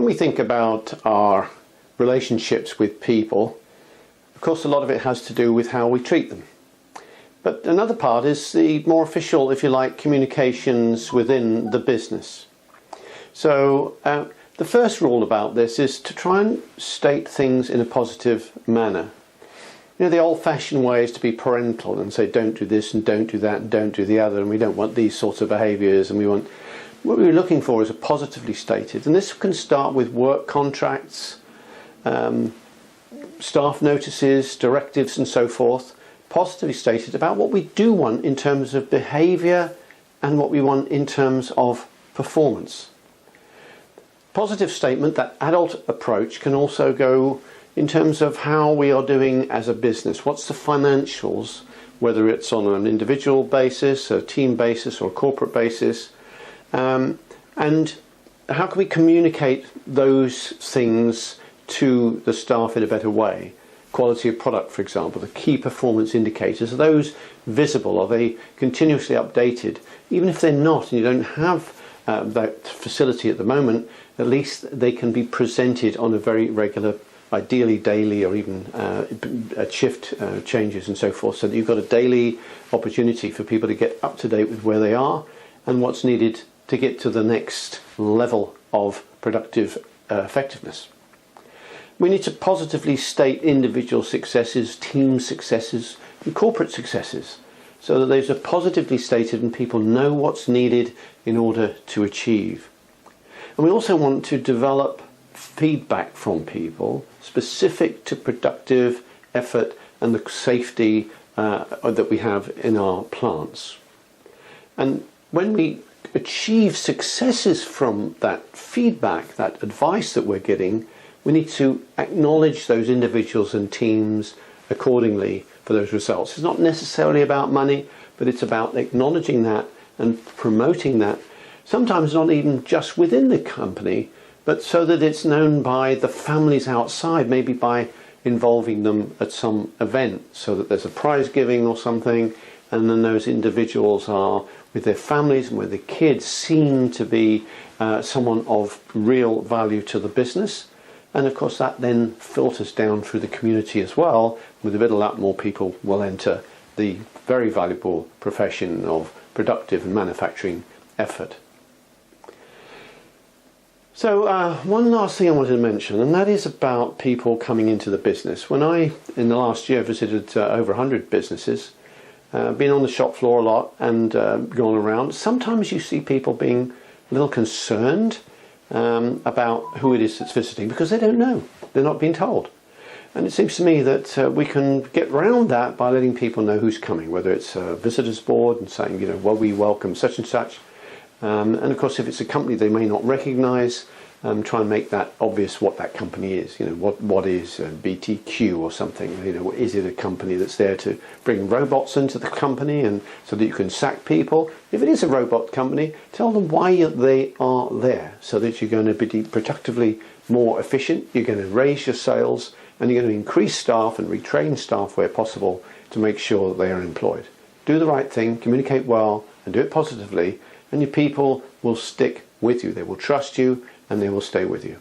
When we think about our relationships with people, of course a lot of it has to do with how we treat them. But another part is the more official, if you like, communications within the business. So the first rule about this is to try and state things in a positive manner. You know, the old-fashioned way is to be parental and say don't do this and don't do that and don't do the other, and we don't want these sorts of behaviours, and we want... What we're looking for is a positively stated, and this can start with work contracts, staff notices, directives and so forth, positively stated about what we do want in terms of behaviour and what we want in terms of performance. Positive statement, that adult approach, can also go in terms of how we are doing as a business. What's the financials, whether it's on an individual basis, a team basis or a corporate basis, and how can we communicate those things to the staff in a better way? Quality of product, for example, the key performance indicators, are those visible? Are they continuously updated? Even if they're not, and you don't have that facility at the moment, at least they can be presented on a very regular, ideally daily, or even at shift changes and so forth, so that you've got a daily opportunity for people to get up to date with where they are and what's needed to get to the next level of productive effectiveness. We need to positively state individual successes, team successes and corporate successes, so that those are positively stated and people know what's needed in order to achieve. And we also want to develop feedback from people specific to productive effort and the safety that we have in our plants. And when we achieve successes from that feedback, that advice that we're getting, we need to acknowledge those individuals and teams accordingly for those results. It's not necessarily about money, but it's about acknowledging that and promoting that, sometimes not even just within the company, but so that it's known by the families outside, maybe by involving them at some event, so that there's a prize giving or something, and then those individuals are with their families and with their kids seen to be someone of real value to the business. And of course that then filters down through the community as well. With a bit of luck, more people will enter the very valuable profession of productive and manufacturing effort. So one last thing I wanted to mention, and that is about people coming into the business. When I, in the last year, visited over 100 businesses, been on the shop floor a lot and gone around, sometimes you see people being a little concerned about who it is that's visiting, because they don't know. They're not being told. And it seems to me that we can get around that by letting people know who's coming, whether it's a visitors board and saying, you know, well, we welcome such and such. And of course, if it's a company they may not recognise, try and make that obvious what that company is. You know, what is BTQ or something? You know, is it a company that's there to bring robots into the company and so that you can sack people? If it is a robot company, tell them why they are there, so that you're going to be productively more efficient, you're going to raise your sales, and you're going to increase staff and retrain staff where possible to make sure that they are employed. Do the right thing, communicate well, and do it positively, and your people will stick with you. They will trust you and they will stay with you.